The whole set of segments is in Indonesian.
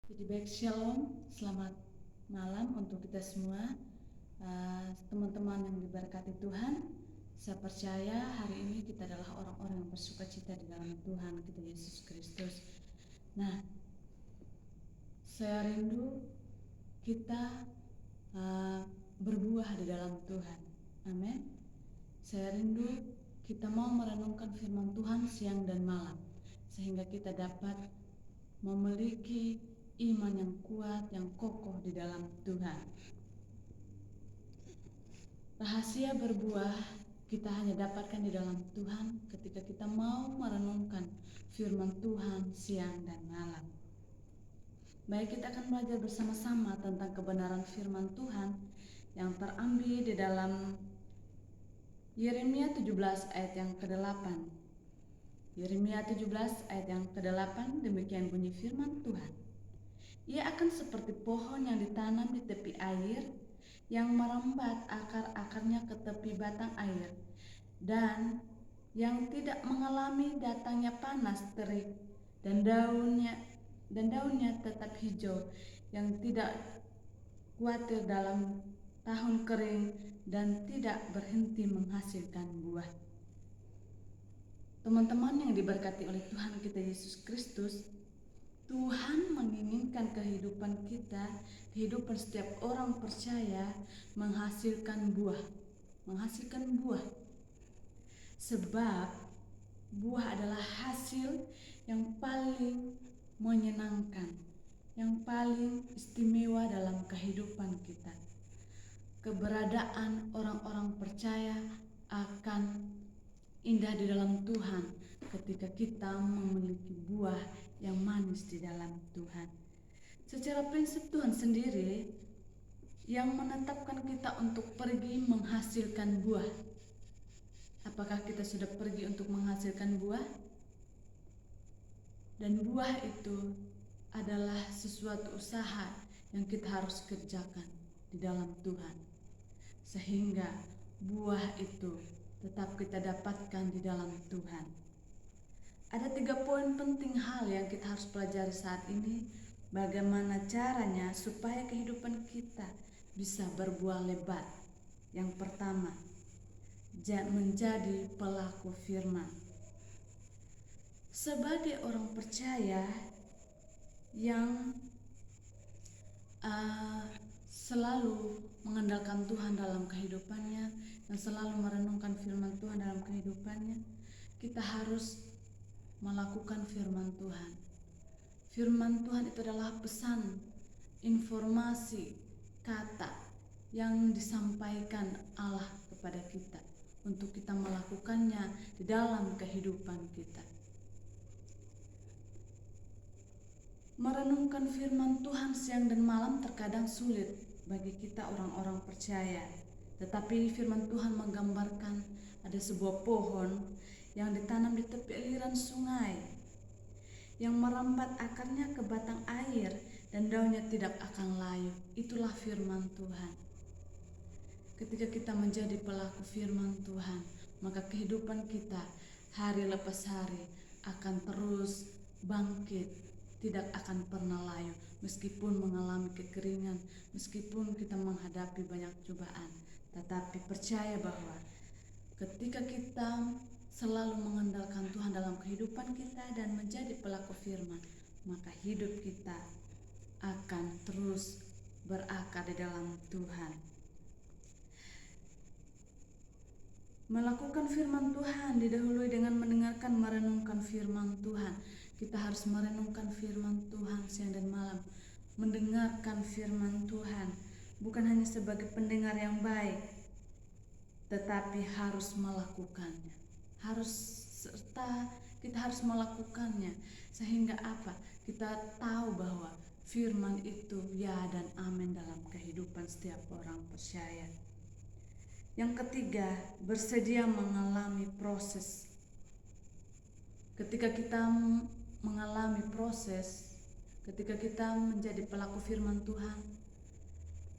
Jadi baik, shalom, selamat malam untuk kita semua, teman-teman yang diberkati Tuhan. Saya percaya hari ini kita adalah orang-orang yang bersukacita di dalam Tuhan kita Yesus Kristus. Nah, saya rindu kita berbuah di dalam Tuhan. Amin. Saya rindu kita mau merenungkan firman Tuhan siang dan malam, sehingga kita dapat memiliki iman yang kuat, yang kokoh di dalam Tuhan. Rahasia berbuah kita hanya dapatkan di dalam Tuhan ketika kita mau merenungkan firman Tuhan siang dan malam. Baik, kita akan belajar bersama-sama tentang kebenaran firman Tuhan yang terambil di dalam Yeremia 17 ayat yang ke-8. Yeremia 17 ayat yang ke-8, demikian bunyi firman Tuhan. Ia akan seperti pohon yang ditanam di tepi air, yang merambat akar-akarnya ke tepi batang air, dan yang tidak mengalami datangnya panas terik, dan daunnya tetap hijau, yang tidak khawatir dalam tahun kering, dan tidak berhenti menghasilkan buah. Teman-teman yang diberkati oleh Tuhan kita Yesus Kristus, Tuhan menginginkan kehidupan kita, kehidupan setiap orang percaya menghasilkan buah. Sebab buah adalah hasil yang paling menyenangkan, yang paling istimewa dalam kehidupan kita. Keberadaan orang-orang percaya akan indah di dalam Tuhan ketika kita memiliki buah yang manis di dalam Tuhan. Secara prinsip Tuhan sendiri yang menetapkan kita untuk pergi menghasilkan buah. Apakah kita sudah pergi untuk menghasilkan buah? Dan buah itu adalah sesuatu usaha yang kita harus kerjakan di dalam Tuhan, sehingga buah itu tetap kita dapatkan di dalam Tuhan. Ada 3 poin penting hal yang kita harus pelajari saat ini. Bagaimana caranya supaya kehidupan kita bisa berbuah lebat. Yang pertama, menjadi pelaku firman. Sebagai orang percaya yang selalu mengandalkan Tuhan dalam kehidupannya, dan selalu merenungkan firman Tuhan dalam kehidupannya, kita harus melakukan firman Tuhan. Firman Tuhan itu adalah pesan, informasi, kata yang disampaikan Allah kepada kita untuk kita melakukannya di dalam kehidupan kita. Merenungkan firman Tuhan siang dan malam terkadang sulit bagi kita orang-orang percaya. Tetapi firman Tuhan menggambarkan ada sebuah pohon yang ditanam di tepi aliran sungai, yang merambat akarnya ke batang air dan daunnya tidak akan layu. Itulah firman Tuhan. Ketika kita menjadi pelaku firman Tuhan, maka kehidupan kita hari lepas hari akan terus bangkit, tidak akan pernah layu, meskipun mengalami kekeringan, meskipun kita menghadapi banyak cobaan. Tetapi percaya bahwa ketika kita selalu mengandalkan Tuhan dalam kehidupan kita dan menjadi pelaku firman, maka hidup kita akan terus berakar di dalam Tuhan. Melakukan firman Tuhan didahului dengan mendengarkan, merenungkan firman Tuhan. Kita harus merenungkan firman Tuhan siang dan malam, mendengarkan firman Tuhan, bukan hanya sebagai pendengar yang baik, tetapi harus melakukannya. Kita harus melakukannya, sehingga apa? Kita tahu bahwa firman itu ya dan amin dalam kehidupan setiap orang percaya. Yang ketiga, bersedia mengalami proses. Ketika kita mengalami proses, ketika kita menjadi pelaku firman Tuhan,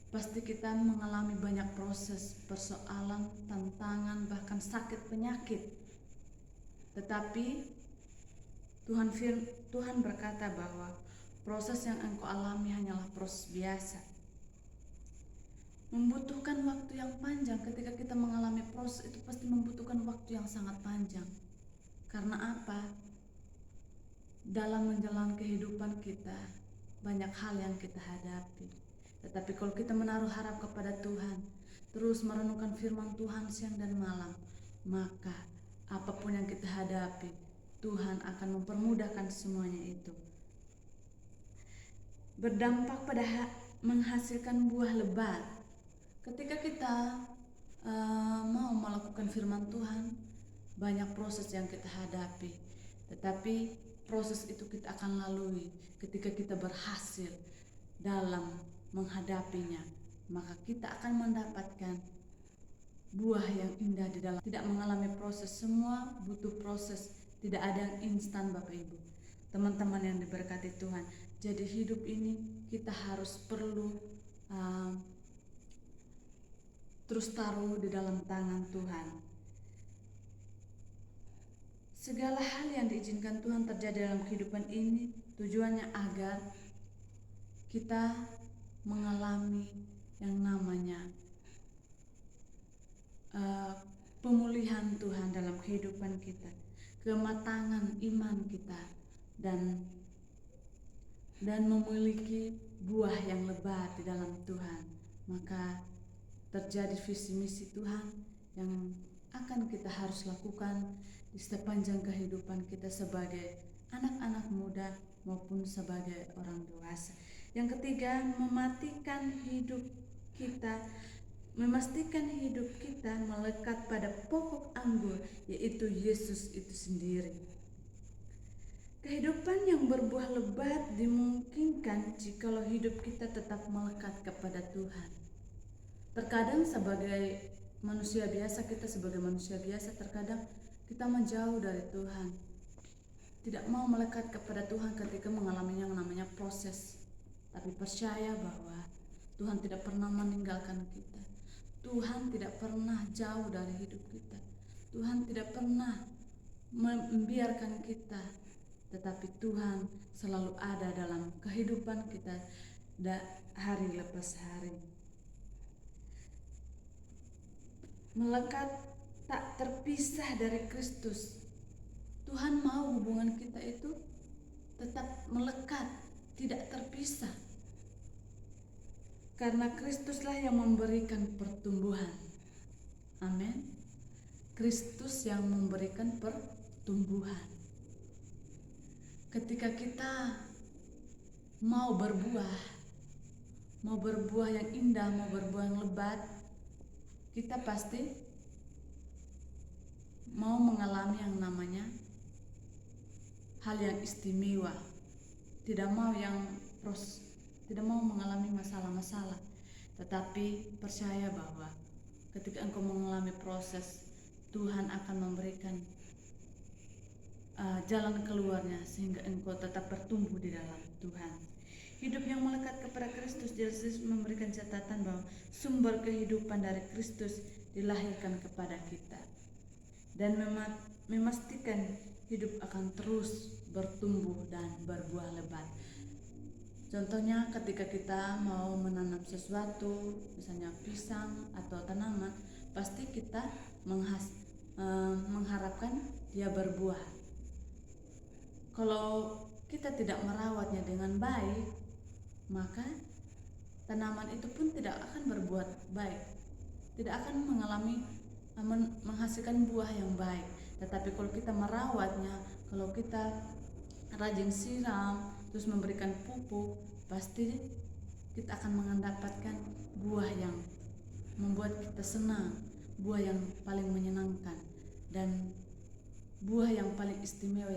pasti kita mengalami banyak proses, persoalan, tantangan, bahkan sakit, penyakit. Tetapi Tuhan berkata bahwa proses yang engkau alami hanyalah proses biasa. Membutuhkan waktu yang panjang. Ketika kita mengalami proses itu pasti membutuhkan waktu yang sangat panjang. Karena apa? Dalam menjalani kehidupan kita banyak hal yang kita hadapi. Tetapi kalau kita menaruh harap kepada Tuhan, terus merenungkan firman Tuhan siang dan malam, maka apapun yang kita hadapi, Tuhan akan mempermudahkan semuanya itu. Berdampak pada menghasilkan buah lebat. Ketika kita mau melakukan firman Tuhan, banyak proses yang kita hadapi. Tetapi proses itu kita akan lalui ketika kita berhasil dalam menghadapinya, maka kita akan mendapatkan buah yang indah di dalam. Tidak mengalami proses, semua butuh proses, tidak ada yang instan Bapak Ibu. Teman-teman yang diberkati Tuhan, jadi hidup ini kita harus perlu terus taruh di dalam tangan Tuhan. Segala hal yang diizinkan Tuhan terjadi dalam kehidupan ini tujuannya agar kita mengalami yang namanya pemulihan Tuhan dalam kehidupan kita, kematangan iman kita, dan memiliki buah yang lebat di dalam Tuhan. Maka terjadi visi misi Tuhan yang akan kita harus lakukan di sepanjang kehidupan kita sebagai anak-anak muda maupun sebagai orang dewasa. Yang ketiga, memastikan hidup kita melekat pada pokok anggur, yaitu Yesus itu sendiri. Kehidupan yang berbuah lebat dimungkinkan jikalau hidup kita tetap melekat kepada Tuhan. Terkadang sebagai manusia biasa, terkadang kita menjauh dari Tuhan, tidak mau melekat kepada Tuhan ketika mengalami yang namanya proses. Tapi percaya bahwa Tuhan tidak pernah meninggalkan kita. Tuhan tidak pernah jauh dari hidup kita. Tuhan tidak pernah membiarkan kita, tetapi Tuhan selalu ada dalam kehidupan kita hari lepas hari. Melekat tak terpisah dari Kristus. Tuhan mau hubungan kita itu tetap melekat, tidak terpisah. Karena Kristuslah yang memberikan pertumbuhan. Amin. Kristus yang memberikan pertumbuhan. Ketika kita mau berbuah yang indah, mau berbuah yang lebat, kita pasti mau mengalami yang namanya hal yang istimewa. Tidak mau mengalami masalah-masalah, tetapi percaya bahwa ketika engkau mengalami proses, Tuhan akan memberikan jalan keluarnya sehingga engkau tetap bertumbuh di dalam Tuhan. Hidup yang melekat kepada Kristus, Yesus memberikan catatan bahwa sumber kehidupan dari Kristus dilahirkan kepada kita dan memastikan hidup akan terus bertumbuh dan berbuah lebat. Contohnya ketika kita mau menanam sesuatu, misalnya pisang atau tanaman, pasti kita mengharapkan dia berbuah. Kalau kita tidak merawatnya dengan baik, maka tanaman itu pun tidak akan berbuah baik, tidak akan menghasilkan buah yang baik. Tetapi kalau kita merawatnya, kalau kita rajin siram, terus memberikan pupuk, pasti kita akan mendapatkan buah yang membuat kita senang, buah yang paling menyenangkan, dan buah yang paling istimewa,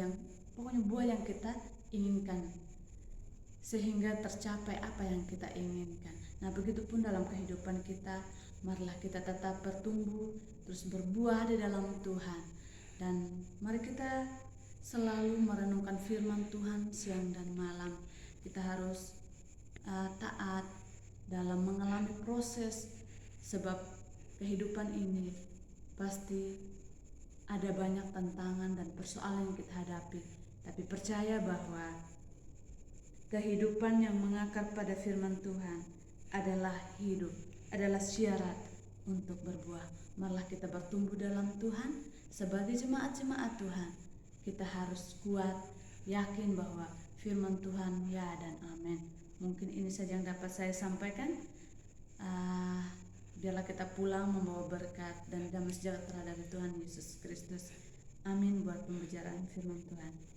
pokoknya buah yang kita inginkan, sehingga tercapai apa yang kita inginkan. Nah, begitupun dalam kehidupan kita, marilah kita tetap bertumbuh, terus berbuah di dalam Tuhan, dan mari kita selalu merenungkan firman Tuhan siang dan malam. Kita harus taat dalam mengalami proses, sebab kehidupan ini pasti ada banyak tantangan dan persoalan yang kita hadapi. Tapi percaya bahwa Kehidupan yang mengakar pada firman Tuhan adalah hidup, adalah syarat untuk berbuah. Marilah kita bertumbuh dalam Tuhan sebagai jemaat-jemaat Tuhan. Kita harus kuat, yakin bahwa firman Tuhan ya dan amin. Mungkin ini saja yang dapat saya sampaikan. Biarlah kita pulang membawa berkat dan damai sejahtera dari Tuhan Yesus Kristus. Amin buat pembicaraan firman Tuhan.